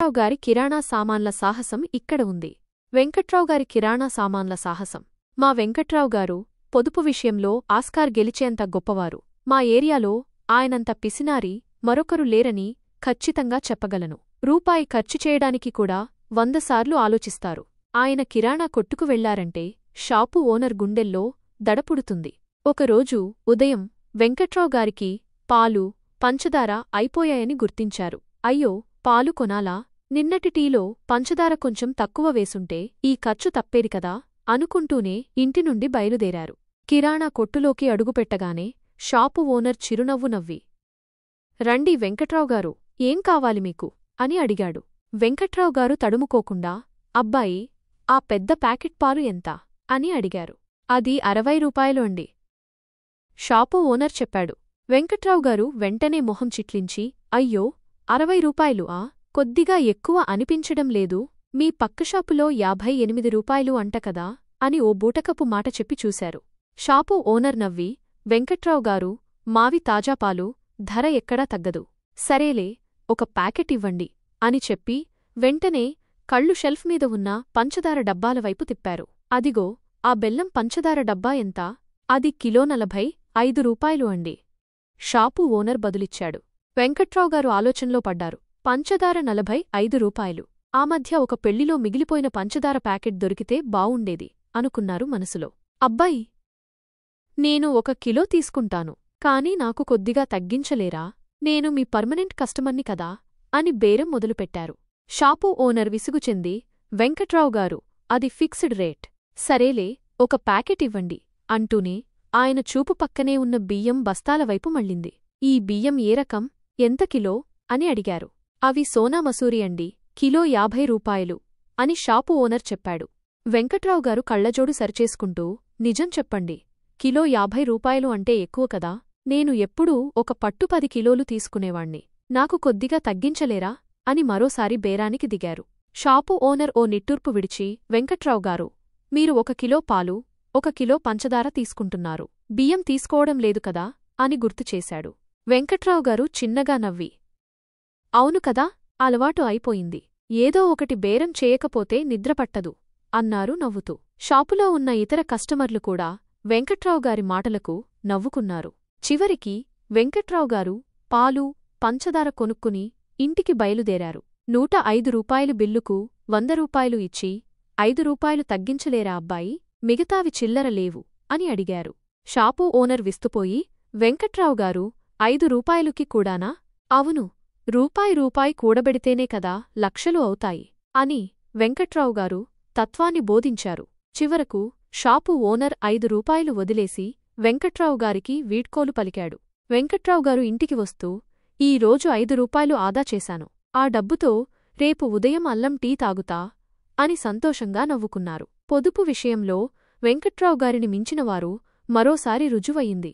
వెంకట్రావు గారి కిరాణా సామాన్ల సాహసం ఇక్కడ ఉంది. వెంకట్రావు గారి కిరాణా సామాన్ల సాహసం. మా వెంకట్రావు గారు పొదుపు విషయంలో ఆస్కార్ గెలిచేంత గొప్పవారు. మా ఏరియాలో ఆయనంత పిసినారి మరొకరు లేరని ఖచ్చితంగా చెప్పగలను. రూపాయి ఖర్చు చేయడానికి కూడా 100 సార్లు ఆలోచిస్తారు. ఆయన కిరాణా కొట్టుకు వెళ్లారంటే షాపు ఓనర్ గుండెల్లో దడపుడుతుంది. ఒకరోజు ఉదయం వెంకట్రావు గారికి పాలు, పంచదార అయిపోయాయని గుర్తించారు. అయ్యో, పాలు కొనాలా? నిన్నటి టీలో పంచదార కొంచెం తక్కువ వేసుంటే ఈ ఖర్చు తప్పేది కదా అనుకుంటూనే ఇంటినుండి బయలుదేరారు. కిరాణా కొట్టులోకి అడుగుపెట్టగానే షాపు ఓనర్ చిరునవ్వు నవ్వి, రండి వెంకట్రావు గారు, ఏం కావాలి మీకు అని అడిగాడు. వెంకట్రావు గారు తడుముకోకుండా, అబ్బాయి, ఆ పెద్ద ప్యాకెట్ పాలు ఎంత అని అడిగారు. అది 60 రూపాయలు అండి షాపు ఓనర్ చెప్పాడు. వెంకట్రావు గారు వెంటనే మొహం చిట్లించి, అయ్యో, 60 రూపాయలు కొద్దిగా ఎక్కువ అనిపించడం లేదు? మీ పక్కషాపులో 58 రూపాయలు అంట కదా అని ఓ బూటకపు మాట చెప్పి చూశారు. షాపు ఓనర్ నవ్వి, వెంకట్రావు గారు, మావి తాజాపాలు, ధర ఎక్కడా తగ్గదు. సరేలే, ఒక ప్యాకెట్ ఇవ్వండి అని చెప్పి వెంటనే కళ్ళు షెల్ఫ్ మీద ఉన్న పంచదార డబ్బాలవైపు తిప్పారు. అదిగో ఆ బెల్లం పంచదార డబ్బా ఎంత? అది కిలో 45 రూపాయలు అండి షాపు ఓనర్ బదులిచ్చాడు. వెంకట్రావు గారు ఆలోచనలో పడ్డారు. పంచదార 45 రూపాయలు. ఆ మధ్య ఒక పెళ్లిలో మిగిలిపోయిన పంచదార ప్యాకెట్ దొరికితే బావుండేది అనుకున్నారు మనసులో. అబ్బాయి, నేను 1 కిలో తీసుకుంటాను, కాని నాకు కొద్దిగా తగ్గించలేరా? నేను మీ పర్మనెంట్ కస్టమర్ని కదా అని బేరం మొదలుపెట్టారు. షాపు ఓనర్ విసుగుచెంది, వెంకట్రావు గారు, అది ఫిక్స్డ్ రేట్. సరేలే, ఒక ప్యాకెట్ ఇవ్వండి అంటూనే ఆయన చూపు పక్కనే ఉన్న బియ్యం బస్తాలవైపు మళ్ళింది. ఈ బియ్యం ఏ రకం, ఎంత కిలో అని అడిగారు. అవి సోనా మసూరి అండి, కిలో 50 రూపాయలు అని షాపు ఓనర్ చెప్పాడు. వెంకట్రావు గారు కళ్లజోడు సరిచేసుకుంటూ, నిజం చెప్పండి, కిలో 50 రూపాయలు అంటే ఎక్కువ కదా? నేను ఎప్పుడూ ఒక పట్టు 10 కిలోలు తీసుకునేవాణ్ణి. నాకు కొద్దిగా తగ్గించలేరా అని మరోసారి బేరానికి దిగారు. షాపు ఓనర్ ఓ నిట్టూర్పు విడిచి, వెంకట్రావు గారు, మీరు 1 కిలో పాలు, 1 కిలో పంచదార తీసుకుంటున్నారు, బియ్యం తీసుకోవడం లేదు కదా అని గుర్తుచేశాడు. వెంకట్రావు గారు చిన్నగా నవ్వి, అవును కదా, అలవాటు అయిపోయింది. ఏదో ఒకటి బేరం చేయకపోతే నిద్రపట్టదు అన్నారు నవ్వుతూ. షాపులో ఉన్న ఇతర కస్టమర్లు కూడా వెంకట్రావు గారి మాటలకు నవ్వుకున్నారు. చివరికి వెంకట్రావు గారు పాలు, పంచదార కొనుక్కుని ఇంటికి బయలుదేరారు. 105 రూపాయలు బిల్లుకు 100 రూపాయలు ఇచ్చి, 5 రూపాయలు తగ్గించలేరా అబ్బాయి, మిగతావి చిల్లర లేవు అని అడిగారు. షాపు ఓనర్ విస్తుపోయి, వెంకట్రావు గారు, 5 రూపాయలుకి కూడానా? అవును, రూపాయి కూడబెడితేనే కదా లక్షలు అవుతాయి అని వెంకట్రావు గారు తత్వాన్ని బోధించారు. చివరకు షాపు ఓనర్ 5 రూపాయలు వదిలేసి వెంకట్రావు గారికి వీడ్కోలు పలికాడు. వెంకట్రావు గారు ఇంటికి వస్తూ, ఈ రోజు 5 రూపాయలు ఆదా చేశాను, ఆ డబ్బుతో రేపు ఉదయం అల్లం టీ తాగుతా అని సంతోషంగా నవ్వుకున్నారు. పొదుపు విషయంలో వెంకట్రావు గారిని మించినవారు మరోసారి రుజువయింది.